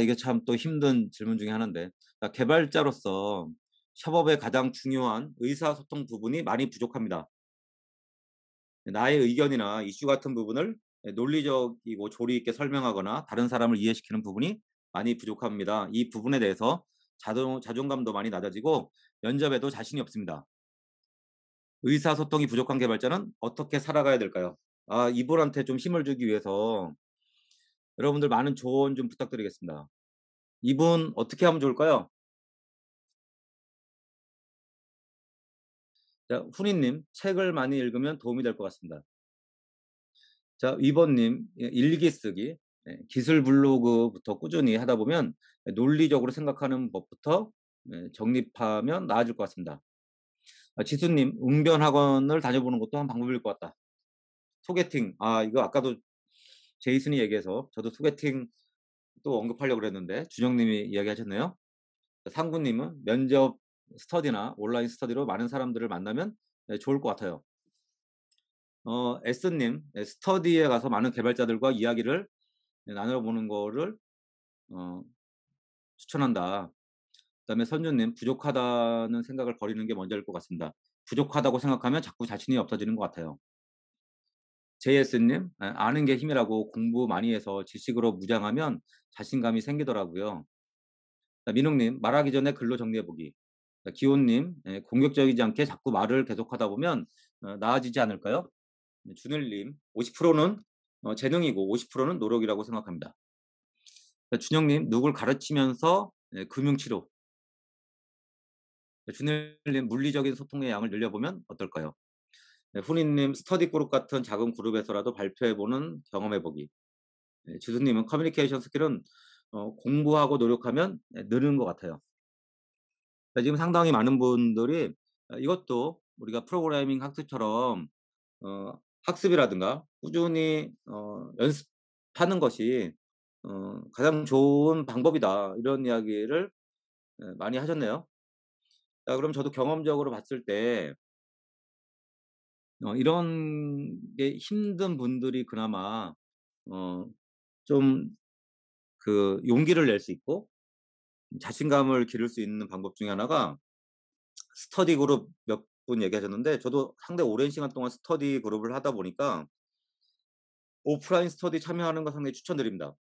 이게 참 또 힘든 질문 중에 하나인데, 개발자로서 협업의 가장 중요한 의사소통 부분이 많이 부족합니다. 나의 의견이나 이슈 같은 부분을 논리적이고 조리 있게 설명하거나 다른 사람을 이해시키는 부분이 많이 부족합니다. 이 부분에 대해서 자존감도 많이 낮아지고 면접에도 자신이 없습니다. 의사소통이 부족한 개발자는 어떻게 살아가야 될까요? 이분한테 좀 힘을 주기 위해서 여러분들 많은 조언 좀 부탁드리겠습니다. 이분 어떻게 하면 좋을까요? 자, 훈이님, 책을 많이 읽으면 도움이 될 것 같습니다. 자, 위버님, 일기 쓰기, 기술 블로그부터 꾸준히 하다 보면 논리적으로 생각하는 법부터 정립하면 나아질 것 같습니다. 지수님, 응변 학원을 다녀보는 것도 한 방법일 것 같다. 소개팅, 이거 아까도 제이슨이 얘기해서 저도 소개팅 또 언급하려고 그랬는데 준영님이 이야기하셨네요. 상구님은 면접 스터디나 온라인 스터디로 많은 사람들을 만나면 좋을 것 같아요. 에스님, 스터디에 가서 많은 개발자들과 이야기를 나눠보는 거를 어, 추천한다. 그다음에 선주님, 부족하다는 생각을 버리는 게 먼저일 것 같습니다. 부족하다고 생각하면 자꾸 자신이 없어지는 것 같아요. JS님, 아는 게 힘이라고 공부 많이 해서 지식으로 무장하면 자신감이 생기더라고요. 민웅님, 말하기 전에 글로 정리해보기. 기호님, 공격적이지 않게 자꾸 말을 계속하다 보면 나아지지 않을까요? 준일님, 50%는 재능이고 50%는 노력이라고 생각합니다. 준영님, 누굴 가르치면서 금융치료. 준일님, 물리적인 소통의 양을 늘려보면 어떨까요? 훈이님, 스터디 그룹 같은 작은 그룹에서라도 발표해보는 경험해보기. 지수님은 커뮤니케이션 스킬은 공부하고 노력하면 느는 것 같아요. 지금 상당히 많은 분들이 이것도 우리가 프로그래밍 학습처럼 학습이라든가 꾸준히 연습하는 것이 가장 좋은 방법이다. 이런 이야기를 많이 하셨네요. 자, 그럼 저도 경험적으로 봤을 때 이런 게 힘든 분들이 그나마 좀 그 용기를 낼 수 있고 자신감을 기를 수 있는 방법 중에 하나가 스터디 그룹 몇 분 얘기하셨는데, 저도 상당히 오랜 시간 동안 스터디 그룹을 하다 보니까 오프라인 스터디 참여하는 거 상당히 추천드립니다.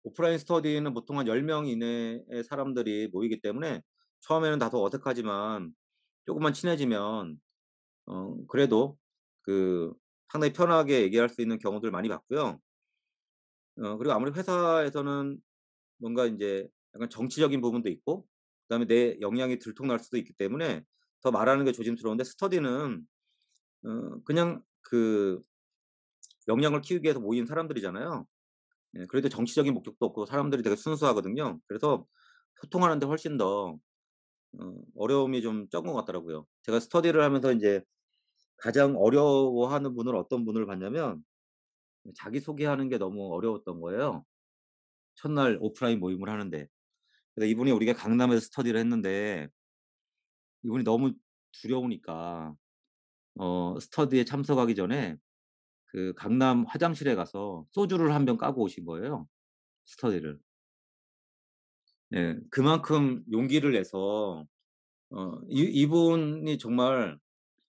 오프라인 스터디는 보통 한 10명 이내의 사람들이 모이기 때문에 처음에는 다소 어색하지만 조금만 친해지면 그래도 그 상당히 편하게 얘기할 수 있는 경우들 많이 봤고요. 그리고 아무리 회사에서는 뭔가 인제 약간 정치적인 부분도 있고 그다음에 내 역량이 들통날 수도 있기 때문에 더 말하는 게 조심스러운데, 스터디는 그냥 그 역량을 키우기 위해서 모인 사람들이잖아요. 그래도 정치적인 목적도 없고 사람들이 되게 순수하거든요. 그래서 소통하는 데 훨씬 더 어려움이 좀 적은 것 같더라고요. 제가 스터디를 하면서 인제 가장 어려워하는 분은 어떤 분을 봤냐면, 자기소개하는 게 너무 어려웠던 거예요, 첫날 오프라인 모임을 하는데. 그래서 이분이 우리가 강남에서 스터디를 했는데 이분이 너무 두려우니까 스터디에 참석하기 전에 그 강남 화장실에 가서 소주를 한 병 까고 오신 거예요, 스터디를. 예. 그만큼 용기를 내서 이분이 정말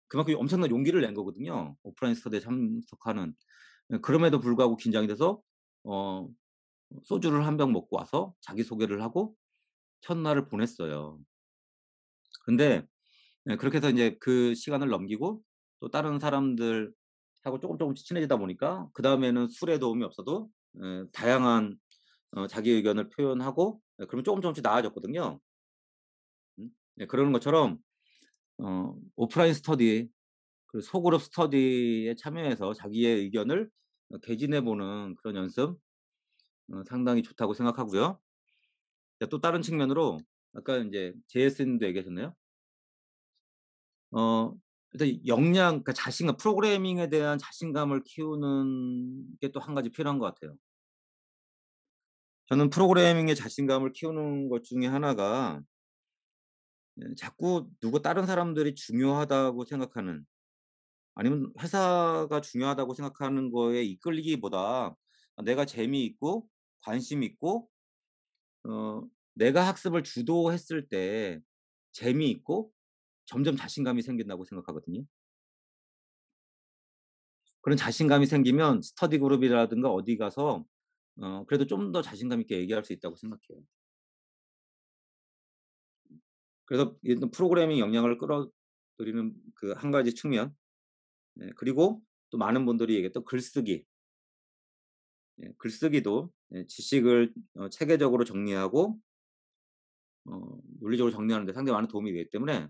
그만큼 엄청난 용기를 낸 거거든요, 오프라인 스터디에 참석하는. 그럼에도 불구하고 긴장이 돼서 어 소주를 한 병 먹고 와서 자기소개를 하고 첫날을 보냈어요. 근데 그렇게 해서 인제 그 시간을 넘기고 또 다른 사람들하고 쪼금씩 친해지다 보니까 그다음에는 술의 도움이 없어도 다양한 자기 의견을 표현하고 그러면 쪼금씩 나아졌거든요. 그러는 것처럼 오프라인 스터디, 그 소그룹 스터디에 참여해서 자기의 의견을 개진해 보는 그런 연습 상당히 좋다고 생각하고요. 또 다른 측면으로 아까 인제 JS 님도 얘기하셨네요. 어 일단 역량, 그러니까 자신감, 프로그래밍에 대한 자신감을 키우는 게 또 한 가지 필요한 것 같아요. 저는 프로그래밍에 자신감을 키우는 것 중에 하나가 자꾸 다른 사람들이 중요하다고 생각하는, 아니면 회사가 중요하다고 생각하는 거에 이끌리기보다 내가 재미있고 관심 있고 어 내가 학습을 주도했을 때 재미있고 점점 자신감이 생긴다고 생각하거든요. 그런 자신감이 생기면 스터디 그룹이라든가 어디 가서 그래도 좀 더 자신감 있게 얘기할 수 있다고 생각해요. 그래서 일단 프로그래밍 역량을 끌어들이는 그 한 가지 측면, 그리고 또 많은 분들이 얘기했던 글쓰기. 글쓰기도 지식을 체계적으로 정리하고 논리적으로 정리하는 데 상당히 많은 도움이 되기 때문에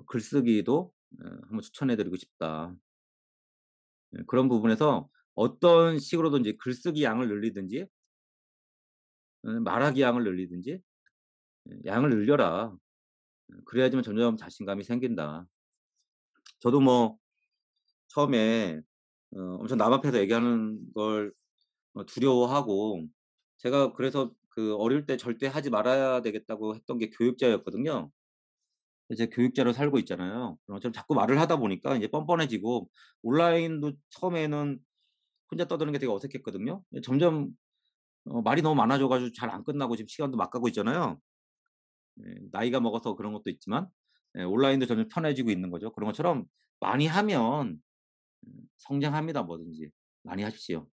글쓰기도 한번 추천해 드리고 싶다. 그런 부분에서 어떤 식으로든지 글쓰기 양을 늘리든지 말하기 양을 늘리든지 양을 늘려라. 그래야지만 점점 자신감이 생긴다. 저도 뭐 처음에 엄청 남 앞에서 얘기하는 걸 두려워하고, 제가 그래서 그 어릴 때 절대 하지 말아야 되겠다고 했던 게 교육자였거든요. 제가 교육자로 살고 있잖아요. 그런 것처럼 자꾸 말을 하다 보니까 이제 뻔뻔해지고, 온라인도 처음에는 혼자 떠드는 게 되게 어색했거든요. 점점 말이 너무 많아져 가지고 잘 안 끝나고 지금 시간도 막 가고 있잖아요. 나이가 먹어서 그런 것도 있지만 온라인도 점점 편해지고 있는 거죠. 그런 것처럼 많이 하면 성장합니다, 뭐든지. 많이 하십시오.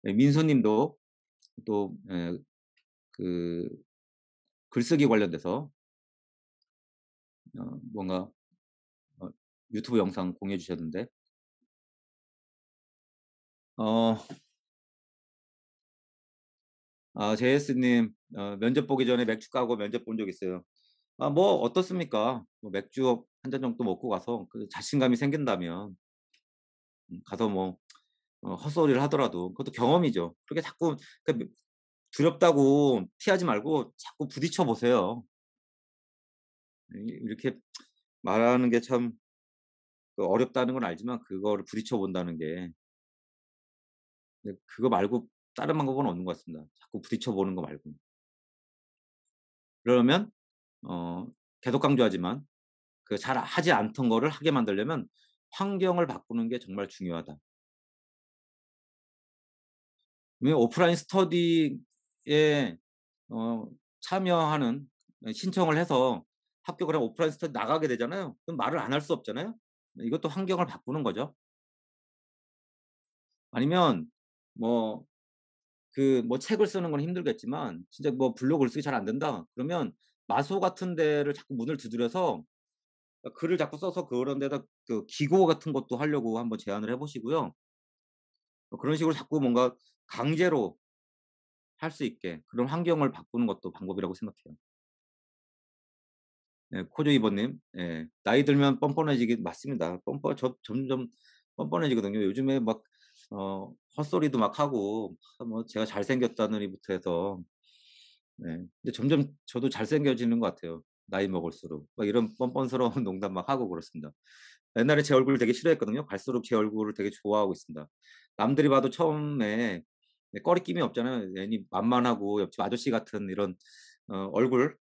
민수 님도 또 그 글쓰기 관련돼서 뭔가 어 유튜브 영상 공유해 주셨는데, 어 JS 님 면접 보기 전에 맥주 까고 면접 본 적 있어요. 뭐 어떻습니까? 뭐 맥주 한 잔 정도 먹고 가서 그 자신감이 생긴다면 가서 뭐 헛소리를 하더라도 그것도 경험이죠. 그렇게 자꾸 그 두렵다고 피하지 말고 자꾸 부딪혀 보세요. 이렇게 말하는 게 참 그 어렵다는 건 알지만 그거를 부딪혀 본다는 게, 그거 말고 다른 방법은 없는 것 같습니다. 자꾸 부딪혀 보는 거 말고는. 그러면 어 계속 강조하지만 그 잘 하지 않던 거를 하게 만들려면 환경을 바꾸는 게 정말 중요하다. 왜 오프라인 스터디에 어 참여하는 신청을 해서 합격을 하면 오프라인 스터디 나가게 되잖아요. 그럼 말을 안 할 수 없잖아요. 이것도 환경을 바꾸는 거죠. 아니면 뭐 뭐 책을 쓰는 건 힘들겠지만 진짜 뭐 블로그를 쓰기 잘 안 된다 그러면 마소 같은 데를 자꾸 문을 두드려서 글을 자꾸 써서 그런 데다 그 기고 같은 것도 하려고 한번 제안을 해 보시고요. 그런 식으로 자꾸 뭔가 강제로 할 수 있게 그런 환경을 바꾸는 것도 방법이라고 생각해요. 코조이버 님, 나이 들면 뻔뻔해지긴 맞습니다. 점점 뻔뻔해지거든요. 요즘에 막 헛소리도 막 하고 뭐 제가 잘생겼다느니부터 해서. 근데 점점 저도 잘생겨지는 것 같아요, 나이 먹을수록. 막 이런 뻔뻔스러운 농담 막 하고 그렇습니다. 옛날에 제 얼굴을 되게 싫어했거든요. 갈수록 제 얼굴을 되게 좋아하고 있습니다. 남들이 봐도 처음에 꺼리낌이 없잖아요. 괜히 만만하고 옆집 아저씨 같은 이런 얼굴,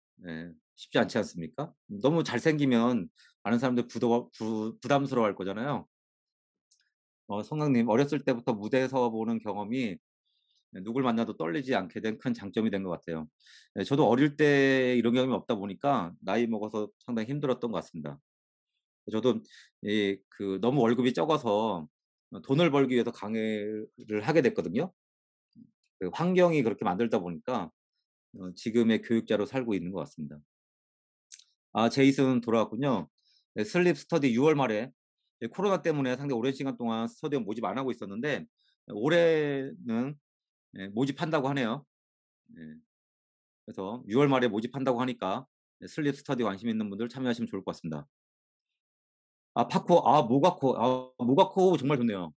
쉽지 않지 않습니까? 너무 잘생기면 많은 사람들이 부담스러워할 거잖아요. 성강님 어렸을 때부터 무대에 서 보는 경험이 누굴 만나도 떨리지 않게 된 큰 장점이 된 것 같아요. 저도 어릴 때 이런 경험이 없다 보니까 나이 먹어서 상당히 힘들었던 것 같습니다. 저도 너무 월급이 적어서 돈을 벌기 위해서 강의를 하게 됐거든요. 그 환경이 그렇게 만들다 보니까 지금의 교육자로 살고 있는 것 같습니다. 제이슨 돌아왔군요. 슬립 스터디 6월 말에 코로나 때문에 상당히 오랜 시간 동안 스터디원 모집 안 하고 있었는데 올해는 모집한다고 하네요. 네. 그래서 6월 말에 모집한다고 하니까 슬립 스터디 관심 있는 분들 참여하시면 좋을 것 같습니다. 파코, 모가코 정말 좋네요.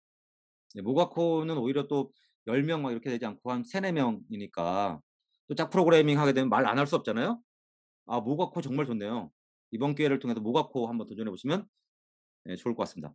모가코는 오히려 또 10명 막 이렇게 되지 않고 한 3-4 명이니까 또 짝 프로그래밍 하게 되면 말 안 할 수 없잖아요. 모가코 정말 좋네요. 이번 기회를 통해서 모가코 한번 도전해 보시면 좋을 것 같습니다.